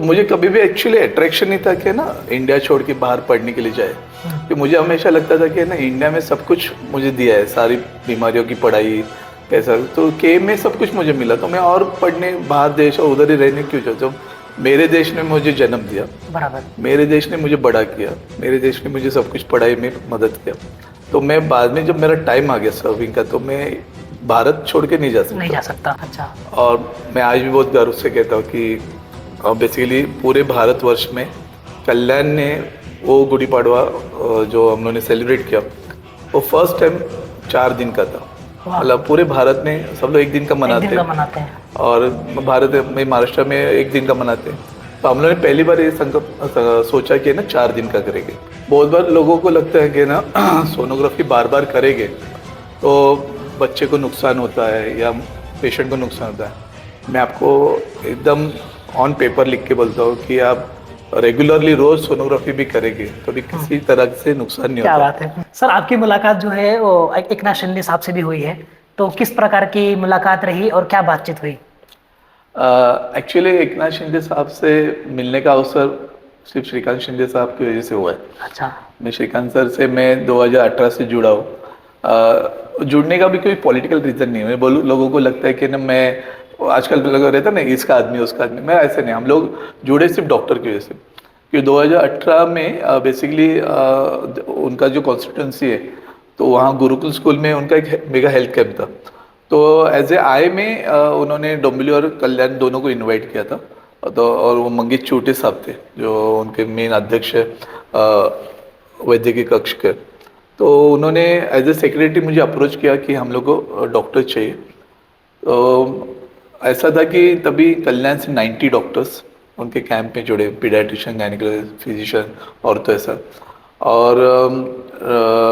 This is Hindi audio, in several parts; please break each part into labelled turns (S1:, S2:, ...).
S1: मुझे कभी भी एक्चुअली अट्रैक्शन नहीं था कि ना इंडिया छोड़ के बाहर पढ़ने के लिए जाए, कि मुझे हमेशा लगता था कि ना इंडिया में सब कुछ मुझे दिया है, सारी बीमारियों की पढ़ाई कैसा, तो के में सब कुछ मुझे मिला, तो मैं और पढ़ने बाहर देश और उधर ही रहने क्यों चाहता। जब मेरे देश ने मुझे जन्म दिया,
S2: बराबर।
S1: मेरे देश ने मुझे बड़ा किया, मेरे देश ने मुझे सब कुछ पढ़ाई में मदद किया, तो मैं बाद में जब मेरा टाइम आ गया सर्विंग का, तो मैं भारत छोड़ के नहीं जा
S2: नहीं जा
S1: सकता।
S2: सकता। अच्छा।
S1: और मैं आज भी बहुत गर्व से कहता हूँ कि बेसिकली पूरे भारतवर्ष में कल्याण ने वो गुड़ी पाड़वा जो हम लोगों ने सेलिब्रेट किया, वो फर्स्ट टाइम 4 दिन का था।
S2: वाह।
S1: मतलब पूरे भारत में सब लोग एक दिन का
S2: एक
S1: मनाते
S2: दिन का
S1: हैं,
S2: मनाते हैं।
S1: और भारत में महाराष्ट्र में एक दिन का मनाते हैं। तो हम लोगों ने पहली बार ये संकल्प सोचा कि ना 4 दिन का करेंगे। बहुत बार लोगों को लगता है कि ना सोनोग्राफी बार बार करेंगे तो बच्चे को नुकसान होता है या पेशेंट को नुकसान होता है। मैं आपको एकदम ऑन पेपर लिख के बोलता हूँ कि आप रेगुलरली रोज सोनोग्राफी भी करेंगे तो भी किसी तरह से नुकसान नहीं
S2: क्या
S1: होता।
S2: बात है सर, आपकी मुलाकात जो है वो एकनाथ शिंदे साहब से भी हुई है, तो किस प्रकार की मुलाकात रही और क्या बातचीत हुई?
S1: एक्चुअली एकनाथ शिंदे साहब से मिलने का अवसर सिर्फ श्रीकांत शिंदे साहब की वजह से हुआ है।
S2: अच्छा।
S1: मैं श्रीकांत सर से मैं 2018 से जुड़ा हूँ। जुड़ने का भी कोई पॉलिटिकल रीज़न नहीं है। मैं बोलूँ, लोगों को लगता है कि ना मैं आजकल लोग रहता है ना इसका आदमी उसका आदमी, मैं ऐसे नहीं। हम लोग जुड़े सिर्फ डॉक्टर की वजह से, क्योंकि 2018 में बेसिकली उनका जो कॉन्स्टिट्यूंसी है तो वहाँ गुरुकुल स्कूल में उनका एक मेगा हेल्थ कैंप था। तो एज ए आई में उन्होंने डोंबिवली और कल्याण दोनों को इनवाइट किया था। तो और वो मंगेश चूटे साहब थे जो उनके मेन अध्यक्ष है वैद्यकीय कक्ष के। तो उन्होंने एज ए सेक्रेटरी मुझे अप्रोच किया कि हम लोग को डॉक्टर चाहिए। तो ऐसा था कि तभी कल्याण से 90 डॉक्टर्स उनके कैंप में जुड़े, पीडियाट्रिशियन, गायनेकोलॉजिस्ट, फिजिशियन और तो ऐसा। और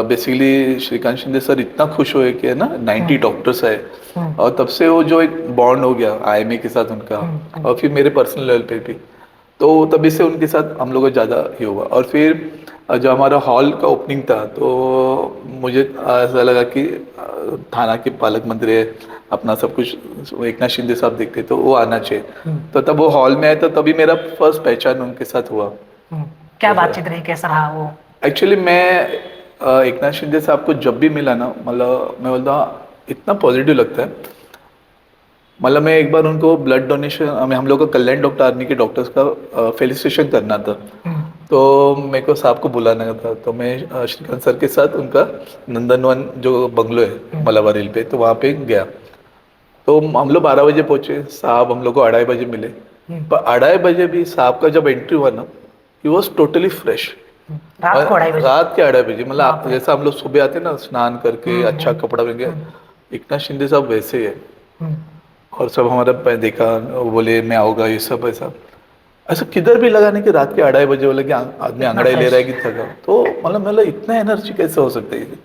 S1: बेसिकली श्रीकांत शिंदे सर इतना खुश हुए कि है ना 90 डॉक्टर्स आए, और तब से वो जो एक बॉन्ड हो गया आईएमए के साथ उनका, और फिर मेरे पर्सनल लेवल पे भी, तो तभी से उनके साथ हम लोग को ज़्यादा ही हुआ। और फिर जो हमारा हॉल का ओपनिंग था तो मुझे ऐसा लगा कि थाना के पालक मंत्री है, अपना सब कुछ एकनाथ शिंदे साहब देखते तो वो आना चाहिए। तो तब वो हॉल में आया, तो तभी मेरा फर्स्ट पहचान उनके साथ हुआ।
S2: क्या बातचीत रही, कैसा रहा वो?
S1: एक्चुअली मैं एकनाथ शिंदे साहब को जब भी मिला ना, मतलब मैं बोलता इतना पॉजिटिव लगता है। मतलब मैं एक बार उनको ब्लड डोनेशन, हम लोग का कल्याण डॉक्टर आर्मी के डॉक्टर्स का फेलिसिटेशन करना था, तो मेरे को साहब को बुलाना था। तो मैं श्रीकांत सर के साथ उनका नंदनवन जो बंगलो है मलावा रेल पे, तो वहाँ पे गया। तो हम लोग 12 बजे पहुंचे, साहब हम लोग को 2:30 बजे मिले। पर 2:30 बजे भी साहब का जब एंट्री हुआ ना, ही वॉज टोटली फ्रेश।
S2: रात को 2:30 बजे?
S1: रात के 2:30 बजे, मतलब जैसा हम लोग सुबह आते ना स्नान करके अच्छा कपड़ा पहन के, एकनाथ शिंदे साहब वैसे ही है। और सब हमारा देखा, वो बोले मैं आऊँगा, ये सब ऐसा ऐसा किधर भी लगा नहीं कि रात के 2:30 बजे बोले कि आदमी अंगड़ाई ले रहा है कि थका। तो मतलब इतना एनर्जी कैसे हो सकता है।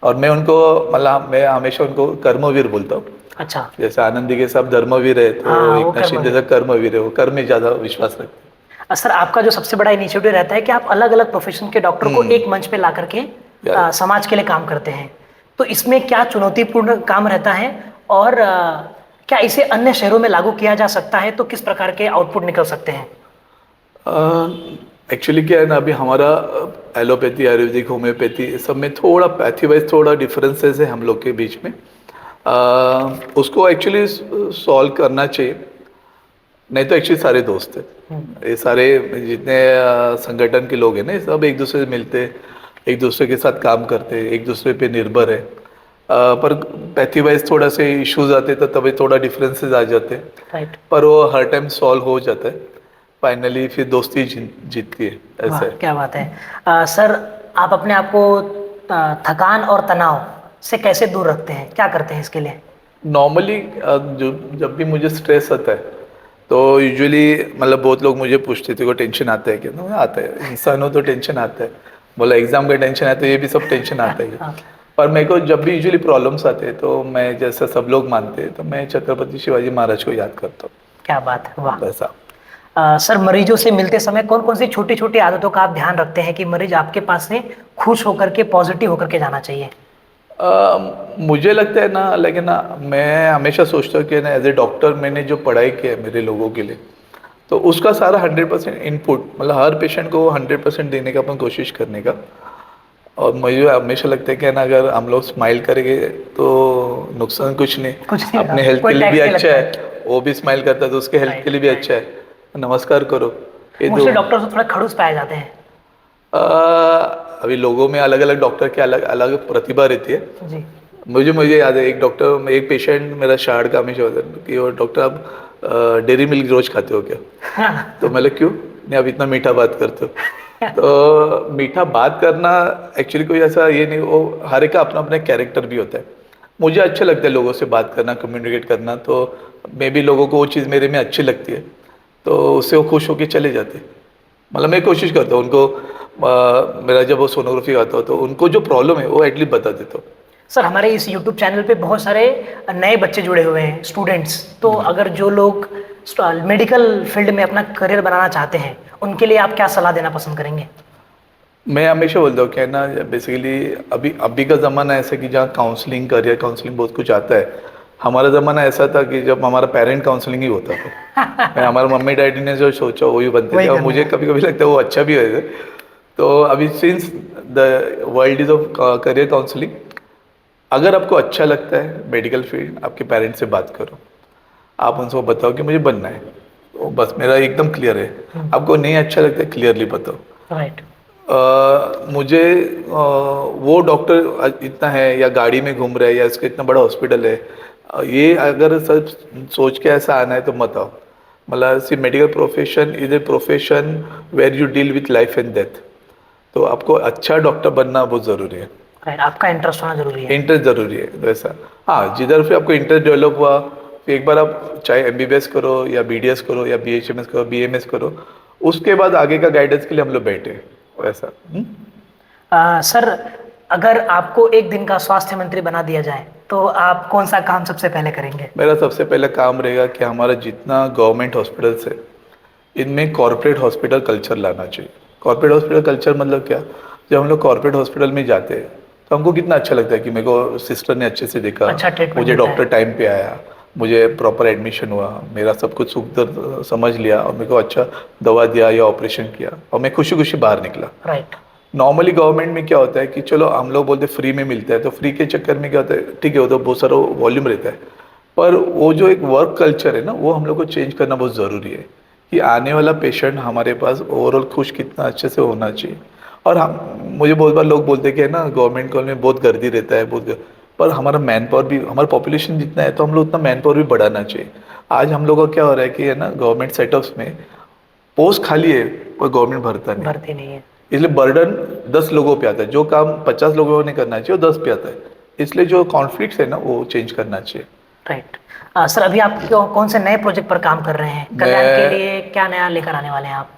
S1: और मैं उनको मतलब मैं हमेशा उनको कर्मवीर बोलता हूँ।
S2: अच्छा।
S1: जैसे आनंदी के साहब धर्मवीर है, तो
S2: हाँ, वो
S1: एकनाथ शिंदे साहब कर्मवीर है, वो कर्म में ज़्यादा विश्वास रखते हैं।
S2: सर, आपका जो सबसे बड़ा इनिशिएटिव रहता है कि आप अलग अलग प्रोफेशन के डॉक्टर को एक मंच पे ला करके समाज के लिए काम करते हैं, तो इसमें क्या चुनौतीपूर्ण काम रहता है और क्या इसे अन्य शहरों में लागू किया जा सकता है, तो किस प्रकार के आउटपुट निकल सकते हैं?
S1: एक्चुअली क्या है ना, अभी हमारा एलोपैथी, आयुर्वेदिक, होम्योपैथी सब में थोड़ा पैथी वाइज थोड़ा डिफरेंसेस है हम लोग के बीच में। उसको एक्चुअली सॉल्व करना चाहिए, नहीं तो एक्चुअली सारे दोस्त हैं। ये सारे जितने संगठन के लोग हैं ना, ये सब एक दूसरे से मिलते, एक दूसरे के साथ काम करते, एक दूसरे पे निर्भर है। पर पैथी वाइज थोड़ा से इश्यूज आते तो तभी थोड़ा डिफरेंसेस आ जाते हैं,
S2: राइट।
S1: पर वो हर टाइम सॉल्व हो जाता है। फाइनली फिर दोस्ती जीतती है, ऐसा है।
S2: क्या बात है। सर, आप अपने आप को थकान और तनाव से कैसे दूर रखते हैं, क्या करते हैं इसके लिए?
S1: नॉर्मली जो जब भी मुझे स्ट्रेस आता है तो यूजुअली मतलब बहुत लोग मुझे पूछते थे को टेंशन आता है क्या, तो आता है, इंसान हो तो टेंशन आता है। बोला एग्जाम का टेंशन है तो ये भी सब टेंशन आता है। पर मेरे को जब भी यूजुअली प्रॉब्लम्स आते हैं तो मैं, जैसा सब लोग मानते हैं, तो मैं छत्रपति शिवाजी महाराज को याद करता हूँ।
S2: क्या बात है, वाह।
S1: ऐसा।
S2: सर, मरीजों से मिलते समय कौन कौन सी छोटी छोटी आदतों का आप ध्यान रखते हैं कि मरीज आपके पास से खुश होकर के, पॉजिटिव होकर के जाना चाहिए?
S1: मुझे लगता है ना, लेकिन ना मैं हमेशा सोचता हूँ कि ना एज ए डॉक्टर मैंने जो पढ़ाई की है मेरे लोगों के लिए, तो उसका सारा 100% इनपुट, मतलब हर पेशेंट को 100% देने का अपन कोशिश करने का। और मुझे हमेशा लगता है कि ना अगर हम लोग स्माइल करेंगे तो नुकसान कुछ नहीं,
S2: कुछ नहीं
S1: अपने
S2: होगा,
S1: हेल्थ के
S2: कोई
S1: लिए भी
S2: टैक्स नहीं
S1: अच्छा
S2: लगता
S1: है, वो भी स्माइल करता है तो उसके हेल्थ के लिए भी अच्छा है, नमस्कार करो ये दो।
S2: मोस्टली डॉक्टर तो थोड़ा खड़ूस पाए जाते हैं।
S1: आ, अभी लोगों में अलग अलग डॉक्टर की अलग अलग प्रतिभा रहती है।
S2: जी।
S1: मुझे मुझे याद है एक डॉक्टर, एक पेशेंट मेरा शार्ड का हमेशा होता है कि वो डॉक्टर आप डेयरी मिल्क रोज खाते हो क्या?
S2: हाँ।
S1: तो मैं क्यों नहीं, आप इतना मीठा बात करते हो। तो मीठा बात करना एक्चुअली कोई ऐसा ये नहीं, वो हर एक का अपना अपना कैरेक्टर भी होता है। मुझे अच्छा लगता है लोगों से बात करना, कम्युनिकेट करना, तो मे बी लोगों को वो चीज़ मेरे में अच्छी लगती है, तो उससे वो खुश होकर चले जाते हैं। मतलब मैं कोशिश करता हूँ उनको, मेरा जब वो सोनोग्राफी आता हो तो उनको जो प्रॉब्लम है वो एटलीस्ट बता देता हूँ।
S2: सर हमारे इस YouTube चैनल पे बहुत सारे नए बच्चे जुड़े हुए हैं, स्टूडेंट्स। तो अगर जो लोग मेडिकल फील्ड में अपना करियर बनाना चाहते हैं, उनके लिए आप क्या सलाह देना पसंद करेंगे?
S1: मैं हमेशा बोलता हूँ कि है ना, बेसिकली अभी अभी का ज़माना ऐसा कि जहाँ काउंसलिंग, करियर काउंसलिंग बहुत कुछ आता है। हमारा ज़माना ऐसा था कि जब हमारा पेरेंट काउंसलिंग ही होता था। मैं हमारे मम्मी डैडी ने जो सोचा वही बनते थे,
S2: वही
S1: और
S2: करना
S1: मुझे
S2: है।
S1: कभी कभी लगता है वो अच्छा भी है। तो अभी since the world is of career counselling, अगर आपको अच्छा लगता है मेडिकल फील्ड, आपके पेरेंट्स से बात करो, आप उनको बताओ कि मुझे बनना है, तो बस मेरा एकदम क्लियर है। आपको नहीं अच्छा लगता है, क्लियरली बताओ।
S2: राइट।
S1: मुझे वो डॉक्टर इतना है या गाड़ी में घूम रहा है या इसका इतना बड़ा हॉस्पिटल है, ये अगर सब सोच के ऐसा आना है तो मत आओ। मतलब see medical profession is a profession where you deal with life and death. तो आपको अच्छा डॉक्टर बनना बहुत ज़रूरी है,
S2: राइट, आपका इंटरेस्ट होना जरूरी है।
S1: इंटरेस्ट ज़रूरी है। तो ऐसा, हाँ, जिधर फिर आपको इंटरेस्ट डेवलप हुआ, फिर एक बार आप चाहे एमबीबीएस करो या बीडीएस करो या बीएचएमएस करो, बीएमएस करो, उसके बाद आगे का गाइडेंस के लिए हम लोग बैठे हैं। वैसा
S2: सर अगर आपको एक दिन का स्वास्थ्य मंत्री बना दिया जाए तो आप कौन सा काम सबसे पहले करेंगे?
S1: मेरा सबसे पहला काम रहेगा कि हमारा जितना गवर्नमेंट हॉस्पिटल्स है, इनमें कॉर्पोरेट हॉस्पिटल कल्चर लाना चाहिए। कॉर्पोरेट हॉस्पिटल कल्चर मतलब क्या? जब हम लोग कॉर्पोरेट हॉस्पिटल में जाते हैं तो हमको कितना अच्छा लगता है कि मेरे को सिस्टर ने अच्छे से देखा,
S2: अच्छा ट्रीटमेंट
S1: मुझे
S2: मिलता
S1: डॉक्टर
S2: है।
S1: टाइम पे आया, मुझे प्रॉपर एडमिशन हुआ, मेरा सब कुछ सुख दर्द समझ लिया और मेरे को अच्छा दवा दिया या ऑपरेशन किया और मैं खुशी खुशी बाहर निकला।
S2: राइट।
S1: नॉर्मली गवर्नमेंट में क्या होता है कि चलो हम लोग बोलते फ्री में मिलता है, तो फ्री के चक्कर में क्या होता है, ठीक है वो तो बहुत सारा वॉल्यूम रहता है, पर वो जो एक वर्क कल्चर है ना, वो हम लोग को चेंज करना बहुत ज़रूरी है कि आने वाला पेशेंट हमारे पास ओवरऑल खुश कितना अच्छे से होना चाहिए। और हम, मुझे बहुत बार लोग बोलते हैं कि ना गवर्नमेंट कॉलेज में बहुत गर्दी रहता है, पर हमारा मैन पावर भी, हमारा पॉपुलेशन जितना है तो हम लोग उतना मैन पावर भी बढ़ाना चाहिए। आज हम लोगों का क्या हो रहा है कि है ना, गवर्नमेंट सेटअप्स में पोस्ट खाली है पर गवर्नमेंट भरता नहीं,
S2: भर्ती नहीं है।
S1: इसलिए बर्डन 10 लोगों पे आता है, जो काम 50 लोगों ने करना चाहिए वो 10 पे आता है। इसलिए जो कॉन्फ्लिक्ट्स है ना वो चेंज करना चाहिए।
S2: राइट। सर अभी आप कौन से नए प्रोजेक्ट पर काम कर रहे हैं? कल्याण के
S1: मैं
S2: लिए क्या नया लेकर आने वाले हैं आप?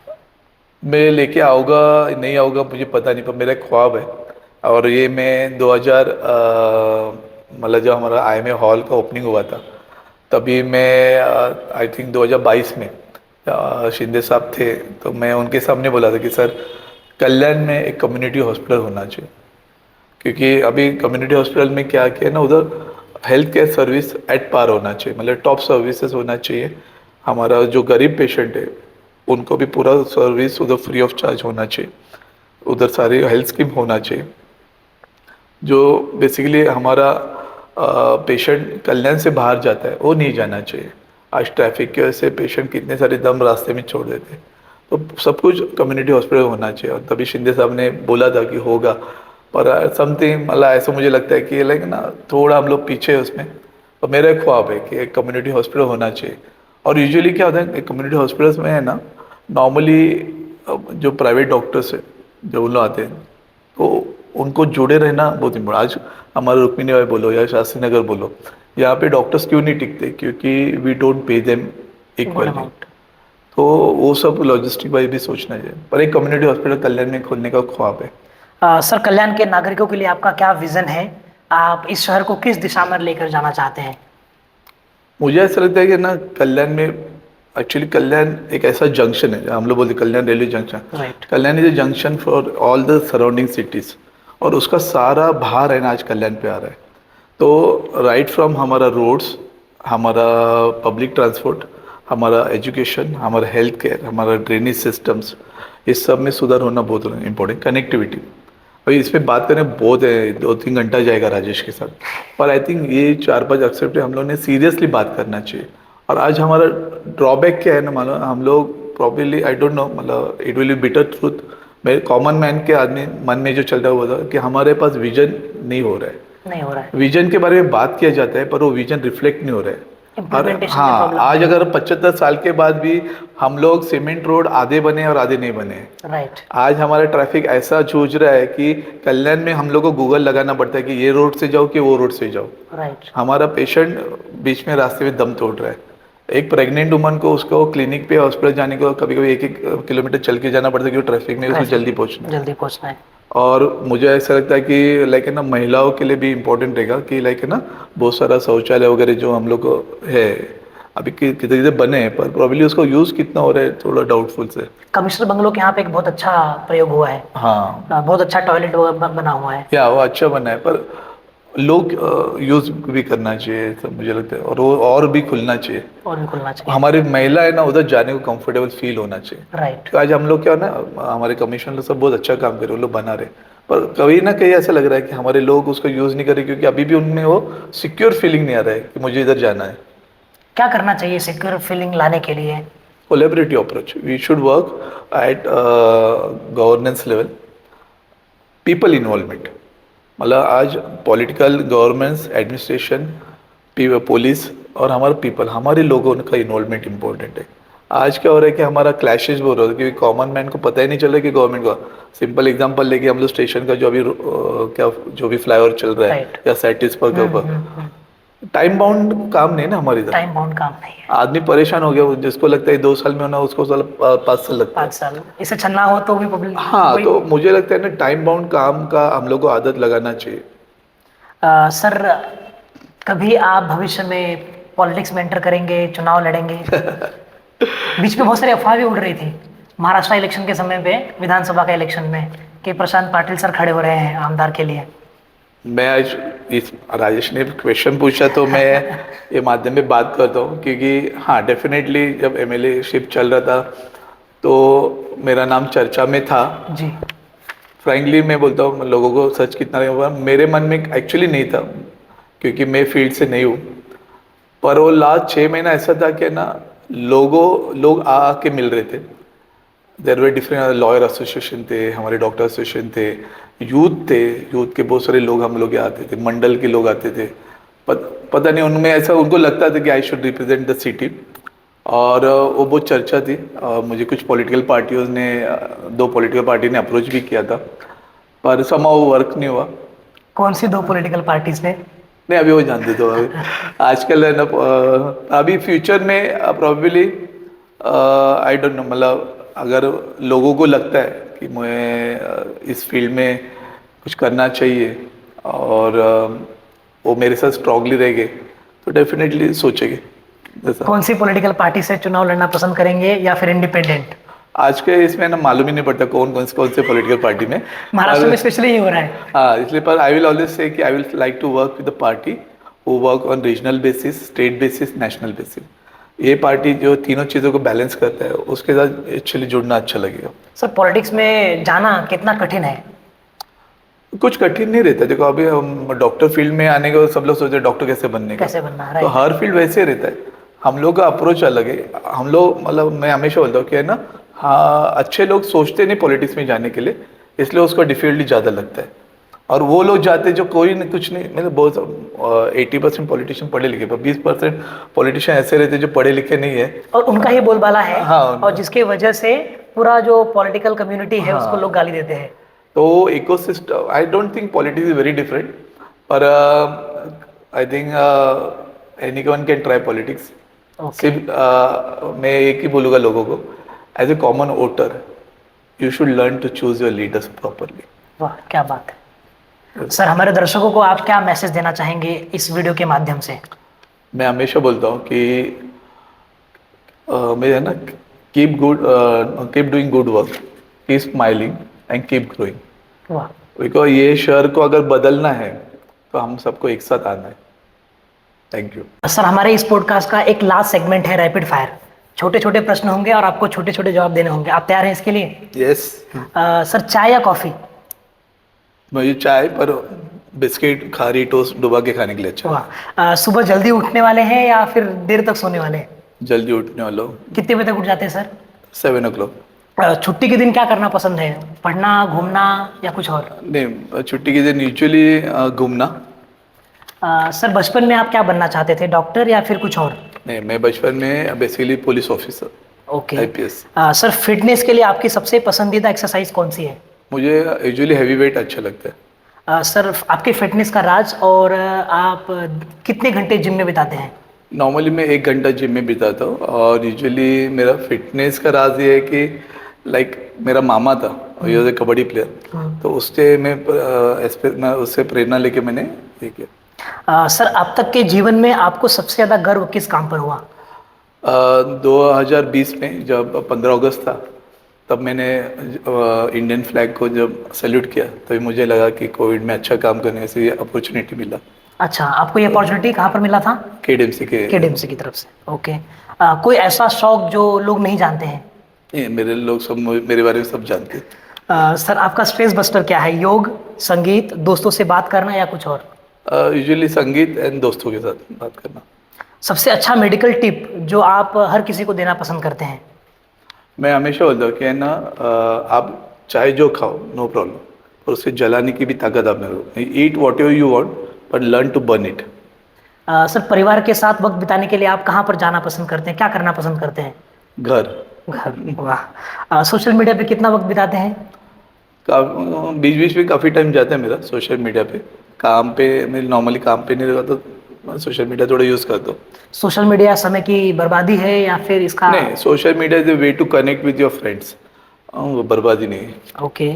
S1: मैं लेके आऊँगा नहीं आऊँगा मुझे पता नहीं, पर मेरा एक ख्वाब है। और ये मैं 2000 मतलब जब हमारा IMA हॉल का ओपनिंग हुआ था, तभी मैं आई थिंक 2022 में शिंदे साहब थे, तो मैं उनके सामने बोला था कि सर कल्याण में एक कम्युनिटी हॉस्पिटल होना चाहिए। क्योंकि अभी कम्युनिटी हॉस्पिटल में क्या किया ना, उधर health care service at par होना चाहिए, मतलब टॉप सर्विसेज होना चाहिए। हमारा जो गरीब पेशेंट है उनको भी पूरा सर्विस उधर फ्री ऑफ चार्ज होना चाहिए, उधर सारी हेल्थ स्कीम होना चाहिए। जो बेसिकली हमारा पेशेंट कल्याण से बाहर जाता है वो नहीं जाना चाहिए। आज ट्रैफिक की वजह से पेशेंट कितने सारे दम रास्ते में छोड़ देते हैं, तो सब कुछ कम्युनिटी हॉस्पिटल होना चाहिए। और तभी शिंदे साहब ने बोला था कि होगा, पर समथिंग मतलब ऐसा मुझे लगता है कि लाइक ना थोड़ा हम लोग पीछे है उसमें। और मेरा एक ख्वाब है कि एक कम्युनिटी हॉस्पिटल होना चाहिए। और यूजुअली क्या होता है कम्युनिटी हॉस्पिटल्स में है ना, नॉर्मली जो प्राइवेट डॉक्टर्स है जो उन लोग आते हैं, तो उनको जुड़े रहना बहुत इम्पोर्टेंट। आज हमारे रुक्मिणी भाई बोलो या शास्त्री नगर बोलो, यहाँ पे डॉक्टर्स क्यों नहीं टिकते? क्योंकि we don't pay them
S2: good
S1: equally.
S2: Amount.
S1: तो वो सब लॉजिस्टिक वाइज भी सोचना चाहिए, पर एक कम्युनिटी हॉस्पिटल कल्याण में खोलने का ख्वाब है।
S2: सर कल्याण के नागरिकों के लिए आपका क्या विजन है? आप इस शहर को किस दिशा में लेकर जाना चाहते हैं?
S1: मुझे ऐसा लगता है कि ना कल्याण में, एक्चुअली कल्याण एक ऐसा जंक्शन है, हम लोग बोलते हैं Kalyan railway junction.
S2: Right.
S1: Kalyan is a junction for all the surrounding cities, और उसका सारा भार है ना आज कल्याण पे आ रहा है। तो राइट फ्रॉम हमारा रोड्स, हमारा पब्लिक ट्रांसपोर्ट, हमारा एजुकेशन, हमारा हेल्थ केयर, हमारा ड्रेनेज सिस्टम्स, इस सब में सुधार होना बहुत इम्पोर्टेंट। कनेक्टिविटी, अभी इस पे बात करें बहुत है, 2-3 घंटा जाएगा राजेश के साथ, पर आई थिंक ये 4-5 एक्सेप्ट हम लोग ने सीरियसली बात करना चाहिए। और आज हमारा ड्रॉबैक क्या है ना, मानो हम लोग प्रॉब्ली, आई डोंट नो, मतलब it will be bitter truth, मेरे कॉमन मैन के आदमी मन में जो चल रहा हुआ था कि हमारे पास विजन नहीं हो रहा है।
S2: नहीं हो रहा है।
S1: विजन के बारे में बात किया जाता है पर वो विजन रिफ्लेक्ट नहीं हो रहा है। और
S2: Implementation की
S1: हाँ,
S2: problem
S1: आज
S2: है।
S1: अगर 75 साल के बाद भी हम लोग सीमेंट रोड आधे बने और आधे नहीं बने।
S2: राइट।
S1: आज हमारा ट्रैफिक ऐसा जूझ रहा है कि कल्याण में हम लोग को गूगल लगाना पड़ता है कि ये रोड से जाओ कि वो रोड से जाओ।
S2: राइट।
S1: हमारा पेशेंट बीच में रास्ते में दम तोड़ रहा है। एक प्रेग्नेंट वुमन को उसको क्लिनिक पे हॉस्पिटल जाने को कभी कभी 1-1 किलोमीटर चल के जाना पड़ता है क्योंकि ट्रैफिक में उसको जल्दी पहुंचना है।
S2: जल्दी पहुंचना है।
S1: और मुझे ऐसा लगता है कि लाइक है ना, महिलाओं के लिए भी इम्पोर्टेंट रहेगा कि लाइक है ना, बहुत सारा शौचालय वगैरह जो हम लोग को है अभी कितने बने हैं, पर प्रॉब्ली उसको यूज़ कितना हो रहा है थोड़ा डाउटफुल से।
S2: कमिश्नर बंगलों के यहाँ पे एक बहुत अच्छा प्रयोग हुआ है।
S1: हाँ,
S2: बहुत अच्छा टॉयलेट बना हुआ है।
S1: या वो अच्छा बना है, पर लोग यूज़ भी करना चाहिए सब, मुझे लगता है। और वो और भी खुलना चाहिए,
S2: और भी खुलना चाहिए।
S1: हमारी महिला है ना, उधर जाने को कंफर्टेबल फील होना चाहिए।
S2: राइट।
S1: तो आज हम लोग क्या ना, हमारे कमीशन लोग सब बहुत अच्छा काम कर रहे हैं, वो लोग बना रहे, पर कहीं ना कहीं ऐसा लग रहा है कि हमारे लोग उसको यूज़ नहीं कर रहे क्योंकि अभी भी उनमें वो सिक्योर फीलिंग नहीं आ रहा है कि मुझे इधर जाना है।
S2: क्या करना चाहिए सिक्योर फीलिंग लाने के लिए?
S1: Collaborative approach, we should work at governance level, people involvement, मतलब आज पॉलिटिकल, गवर्नमेंट्स, एडमिनिस्ट्रेशन, पुलिस और हमारे पीपल, हमारे लोगों का इन्वॉल्वमेंट इंपॉर्टेंट है। आज क्या हो रहा है कि हमारा क्लैशेज बहुत हो रहा है क्योंकि कॉमन मैन को पता ही नहीं चल रहा कि गवर्नमेंट का। सिंपल एग्जांपल लेके हम लोग स्टेशन का जो अभी क्या जो भी फ्लाईओवर चल रहा है
S2: Right.
S1: या सैटिस पर के ऊपर, टाइम बाउंड काम नहीं ना हमारी तरह।
S2: टाइम बाउंड काम नहीं है।
S1: आदमी परेशान हो गया, जिसको लगता है 2 साल में होना उसको 5 साल लगता है।
S2: 5 साल इसे छन्ना हो तो भी पब्लिक।
S1: हाँ, तो मुझे लगता है ना, टाइम बाउंड काम का हम लोग को आदत लगाना चाहिए।
S2: सर, कभी आप भविष्य में पॉलिटिक्स में एंटर करेंगे, चुनाव लड़ेंगे? बीच में बहुत सारी अफवाह भी उड़ रही थी महाराष्ट्र इलेक्शन के समय पे, विधानसभा का इलेक्शन में, कि प्रशांत पाटिल सर खड़े हो रहे हैं आमदार के लिए।
S1: मैं आज इस राजेश ने क्वेश्चन पूछा तो मैं ये माध्यम में बात करता हूँ क्योंकि हाँ, डेफिनेटली जब एमएलए शिप चल रहा था तो मेरा नाम चर्चा में था
S2: जी।
S1: फ्रैंकली मैं बोलता हूँ, लोगों को सच कितना नहीं हुआ मेरे मन में एक्चुअली नहीं था क्योंकि मैं फील्ड से नहीं हूँ। पर वो लास्ट 6 महीना ऐसा था कि ना, लोग आके मिल रहे थे। देर वे डिफरेंट लॉयर एसोसिएशन थे, हमारे डॉक्टर एसोसिएशन थे, यूथ के बहुत सारे लोग हम लोग यहाँ आते थे, मंडल के लोग आते थे। पता नहीं उनमें ऐसा उनको लगता था कि I should represent the city, और वो बहुत चर्चा थी। मुझे कुछ पॉलिटिकल पार्टियों ने 2 पॉलिटिकल पार्टी ने अप्रोच भी किया था पर समाव वर्क नहीं हुआ।
S2: कौन सी 2 पॉलिटिकल पार्टीज ने?
S1: नहीं, अभी वो जानते तो अभी आजकल है ना, अभी फ्यूचर में प्रॉबेबली आई डोंट नो, मतलब अगर लोगों को लगता है कि मुझे इस फील्ड में कुछ करना चाहिए और वो मेरे साथ स्ट्रांगली रहेंगे तो डेफिनेटली सोचेंगे। जैसा
S2: कौन सी पॉलिटिकल पार्टी से चुनाव लड़ना पसंद करेंगे या फिर इंडिपेंडेंट?
S1: आज के इसमें ना मालूम ही नहीं पड़ता कौन से पॉलिटिकल पार्टी में।
S2: महाराष्ट्र में स्पेशली ये हो रहा है।
S1: हाँ, इसलिए पर आई विल ऑलवेज से कि I will like to work with the party who work on regional basis, state basis, national basis. ये पार्टी जो तीनों चीज़ों को बैलेंस करता है उसके साथ एक्चुअली जुड़ना अच्छा लगेगा।
S2: सर, पॉलिटिक्स में जाना कितना कठिन है?
S1: कुछ कठिन नहीं रहता। देखो अभी हम डॉक्टर फील्ड में आने को सब लोग सोचते हैं डॉक्टर कैसे बनने का,
S2: कैसे बनना,
S1: तो हर फील्ड वैसे रहता है। हम लोग का अप्रोच अलग है। हम लोग, मतलब मैं हमेशा बोलता हूँ कि है ना, हाँ, अच्छे लोग सोचते नहीं पॉलिटिक्स में जाने के लिए, इसलिए उसको डिफिकल्टी ज़्यादा लगता है। और वो लोग जाते जो कोई नहीं, कुछ नहीं, मतलब बहुत 80% पॉलिटिशियन पढ़े लिखे, पर 20% पॉलिटिशियन ऐसे रहते जो पढ़े लिखे नहीं है
S2: और उनका ही बोलबाला है।
S1: हाँ,
S2: और जिसके वजह से पूरा जो पॉलिटिकल कम्युनिटी है उसको लोग गाली देते हैं।
S1: तो ecosystem, I don't think politics is very different, पर I think anyone can try politics. सिर्फ मैं एक ही बोलूँगा लोगों को, as a common voter you should learn to choose your leaders properly.
S2: वाह, क्या बात है। सर, हमारे दर्शकों को आप क्या मैसेज देना चाहेंगे इस वीडियो के माध्यम से?
S1: मैं हमेशा बोलता हूँ कि मैं है ना, keep doing good work, keep smiling and keep growing.
S2: वाह।
S1: बिकॉज ये शहर को अगर बदलना है तो हम सबको एक साथ आना है। Thank you.
S2: सर, हमारे इस पॉडकास्ट का एक लास्ट सेगमेंट है रैपिड फायर, छोटे छोटे प्रश्न होंगे और आपको छोटे छोटे जवाब देने होंगे। आप तैयार हैं इसके लिए?
S1: यस।
S2: सर, चाय या कॉफी?
S1: मुझे चाय पर बिस्किट खारी टोस्ट डुबा के खाने के लिए अच्छा।
S2: वाह। सुबह जल्दी उठने वाले हैं या फिर देर तक सोने वाले हैं?
S1: जल्दी उठने वाला हूँ।
S2: कितने बजे तक उठ जाते हैं सर?
S1: 7 o'clock।
S2: छुट्टी के दिन क्या करना पसंद है? पढ़ना, घूमना या कुछ और?
S1: नहीं, छुट्टी के दिन यूजुअली घूमना।
S2: सर, बचपन में आप क्या बनना चाहते थे, डॉक्टर या फिर कुछ और?
S1: नहीं, मैं बचपन में basically police officer,
S2: okay.
S1: IPS.
S2: Sir, fitness के लिए आपकी सबसे पसंदीदा एक्सरसाइज कौन सी है?
S1: मुझे यूजुअली हैवी वेट अच्छा लगता है।
S2: सर, आपके फिटनेस का राज और आप कितने घंटे जिम में बिताते हैं?
S1: नॉर्मली मैं 1 घंटा जिम में बिताता हूँ, और यूजुअली मेरा फिटनेस का राज ये है कि लाइक मेरा मामा था, और ये कबड्डी प्लेयर, तो उससे मैं उससे प्रेरणा लेके मैंने ये किया।
S2: सर, अब तक के जीवन में आपको सबसे ज़्यादा गर्व किस काम पर हुआ?
S1: 2020 में जब 15 अगस्त था, तब मैंने इंडियन फ्लैग को जब सैल्यूट किया, तभी मुझे लगा कि कोविड में अच्छा काम करने से ये अपॉर्चुनिटी मिला।
S2: अच्छा, आपको ये अपॉर्चुनिटी कहाँ पर मिला था?
S1: केडीएमसी
S2: केडीएमसी की तरफ से। ओके। कोई ऐसा शौक जो लोग नहीं जानते हैं?
S1: ये मेरे लोग सब मेरे बारे में सब जानते हैं।
S2: सर, आपका स्ट्रेस बस्टर क्या है? योग, संगीत, दोस्तों से बात करना या कुछ और?
S1: यूजुअली संगीत एंड दोस्तों के साथ बात करना।
S2: सबसे अच्छा मेडिकल टिप जो आप हर किसी को देना पसंद करते हैं?
S1: मैं हमेशा बोलता हूँ कि है ना, आप चाहे जो खाओ, नो प्रॉब्लम, और उसे जलाने की भी ताकत आप में रहो। Eat whatever you want, but learn to burn it.
S2: Sir, परिवार के साथ वक्त बिताने के लिए आप कहाँ पर जाना पसंद करते हैं, क्या करना पसंद करते हैं?
S1: घर।
S2: घर। वाह। सोशल मीडिया पे कितना वक्त बिताते हैं?
S1: बीच बीच में काफ़ी टाइम जाता है मेरा सोशल मीडिया पे। काम पे मैं नॉर्मली काम पे नहीं रहता, तो सोशल मीडिया थोड़ा यूज़ करता हूँ।
S2: सोशल मीडिया समय की बर्बादी है या फिर इसका?
S1: नहीं, social media is a way to connect with your friends, वो बर्बादी नहीं है।
S2: ओके।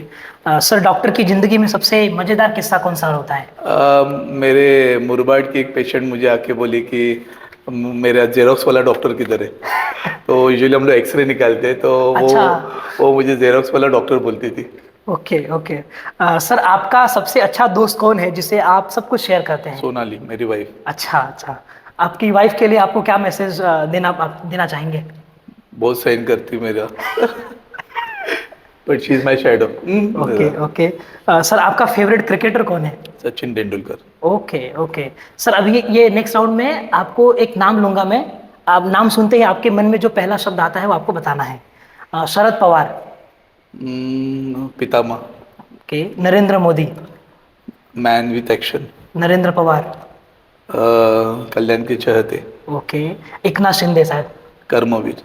S2: सर, डॉक्टर की जिंदगी में सबसे मजेदार किस्सा कौन सा होता है?
S1: मेरे मुरबाड की एक पेशेंट मुझे आके बोली कि मेरा जेरोक्स वाला डॉक्टर किधर है। तो यूजुअली हम लोग एक्सरे निकालते हैं, तो
S2: अच्छा।
S1: वो मुझे जेरोक्स वाला डॉक्टर बोलती थी।
S2: Okay okay. सर, आपका सबसे अच्छा दोस्त कौन है जिसे आप सब कुछ शेयर करते हैं?
S1: सोनाली, मेरी वाइफ।
S2: अच्छा अच्छा। आपकी वाइफ के लिए आपको क्या मैसेज देना चाहेंगे?
S1: बहुत सहन करती मेरा। But she is my shadow.
S2: Okay okay. Sir, आपका फेवरेट क्रिकेटर कौन है?
S1: Sachin Tendulkar.
S2: Okay okay. Sir, अभी ये नेक्स्ट राउंड में आपको एक नाम लूंगा मैं। आप नाम सुनते ही आपके मन में जो पहला शब्द आता है वो आपको बताना है। शरद पवार।
S1: पितामह।
S2: Okay. Narendra Modi.
S1: Man with action.
S2: Narendra Pawar.
S1: Kalyan के चहते।
S2: ओके। एकनाथ शिंदे साहब।
S1: कर्मवीर।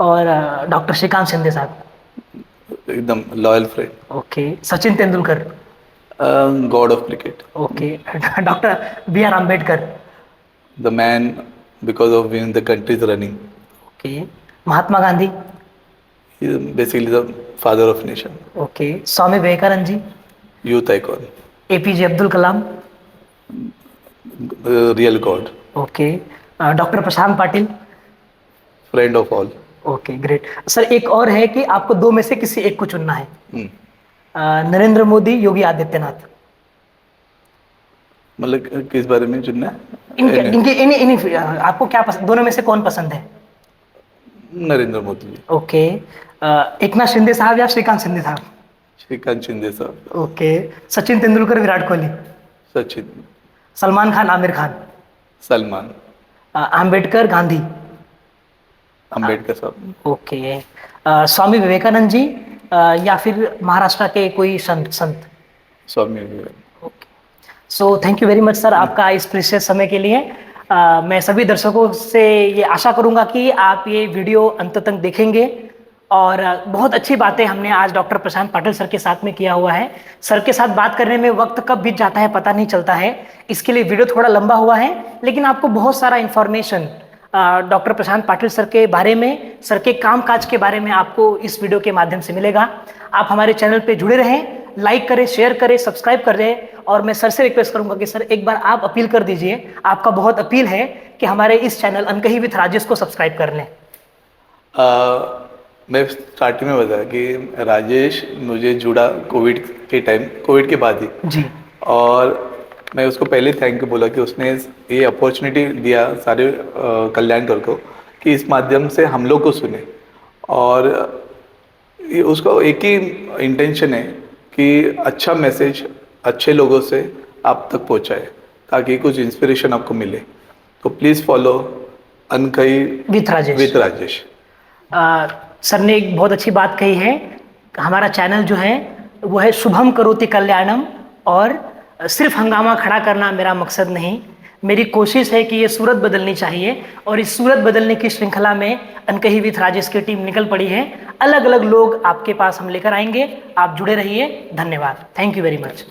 S2: और डॉक्टर श्रीकांत शिंदे साहब।
S1: एकदम loyal friend.
S2: Okay. Sachin Tendulkar.
S1: God of cricket.
S2: Okay. Doctor B R Ambedkar.
S1: The man because of win the country is running.
S2: Okay. Mahatma Gandhi.
S1: Basically the father of nation.
S2: Okay. Swami Vivekananda ji.
S1: Youth icon.
S2: APJ Abdul Kalam.
S1: Real god.
S2: Okay. Doctor Prashant Patil.
S1: Friend of all.
S2: Okay, great. Sir, एक और है कि आपको दो में से किसी एक को चुनना है।
S1: हम्म।
S2: नरेंद्र मोदी, योगी आदित्यनाथ।
S1: मतलब किस बारे में चुनना है?
S2: इनके इनके इन्हीं आपको क्या पसंद, दोनों में से कौन पसंद है?
S1: नरेंद्र मोदी जी।
S2: ओके। एकनाथ शिंदे साहब या श्रीकांत शिंदे साहब?
S1: श्रीकांत शिंदे साहब।
S2: ओके। सचिन तेंदुलकर, विराट कोहली।
S1: सचिन।
S2: सलमान खान, आमिर खान।
S1: सलमान।
S2: अंबेडकर, गांधी।
S1: अम्बेडकर साहब।
S2: ओके। स्वामी विवेकानंद जी या फिर महाराष्ट्र के कोई संत?
S1: Swami Vivekananda.
S2: Okay. So thank you very much sir, आपका इस प्रीशियस समय के लिए। मैं सभी दर्शकों से ये आशा करूंगा कि आप ये वीडियो अंत तक देखेंगे, और बहुत अच्छी बातें हमने आज डॉक्टर प्रशांत पाटिल सर के साथ में किया हुआ है। सर के साथ बात करने में वक्त कब बीत जाता है पता नहीं चलता है, इसके लिए वीडियो थोड़ा लंबा हुआ है, लेकिन आपको बहुत सारा information doctor Prashant Patil sir के बारे में, सर के काम काज के बारे में आपको इस वीडियो के माध्यम से मिलेगा। आप हमारे चैनल पे जुड़े रहें, लाइक करें, शेयर करें, सब्सक्राइब कर दें, और मैं सर से रिक्वेस्ट करूंगा कि सर एक बार आप अपील कर दीजिए, आपका बहुत अपील है कि हमारे इस चैनल अनकही विथ राजेश को सब्सक्राइब कर लें।
S1: मैं स्टार्टिंग में बताया कि राजेश मुझे जुड़ा कोविड के टाइम, कोविड के बाद ही
S2: जी।
S1: और मैं उसको पहले थैंक यू बोला कि उसने ये अपॉर्चुनिटी दिया सारे कल्याणकर को कि इस माध्यम से हम लोग को सुने, और उसका एक ही इंटेंशन है कि अच्छा मैसेज अच्छे लोगों से आप तक पहुंचाए, ताकि कुछ इंस्पिरेशन आपको मिले। तो please follow Ankahi
S2: with Rajesh.
S1: With Rajesh.
S2: Sir ने एक बहुत अच्छी बात कही है। हमारा चैनल जो है वो है शुभम करोति कल्याणम, और सिर्फ हंगामा खड़ा करना मेरा मकसद नहीं, मेरी कोशिश है कि ये सूरत बदलनी चाहिए, और इस सूरत बदलने की श्रृंखला में अनकही विथ राजेश की टीम निकल पड़ी है। अलग अलग लोग आपके पास हम लेकर आएंगे, आप जुड़े रहिए। धन्यवाद, थैंक यू वेरी मच।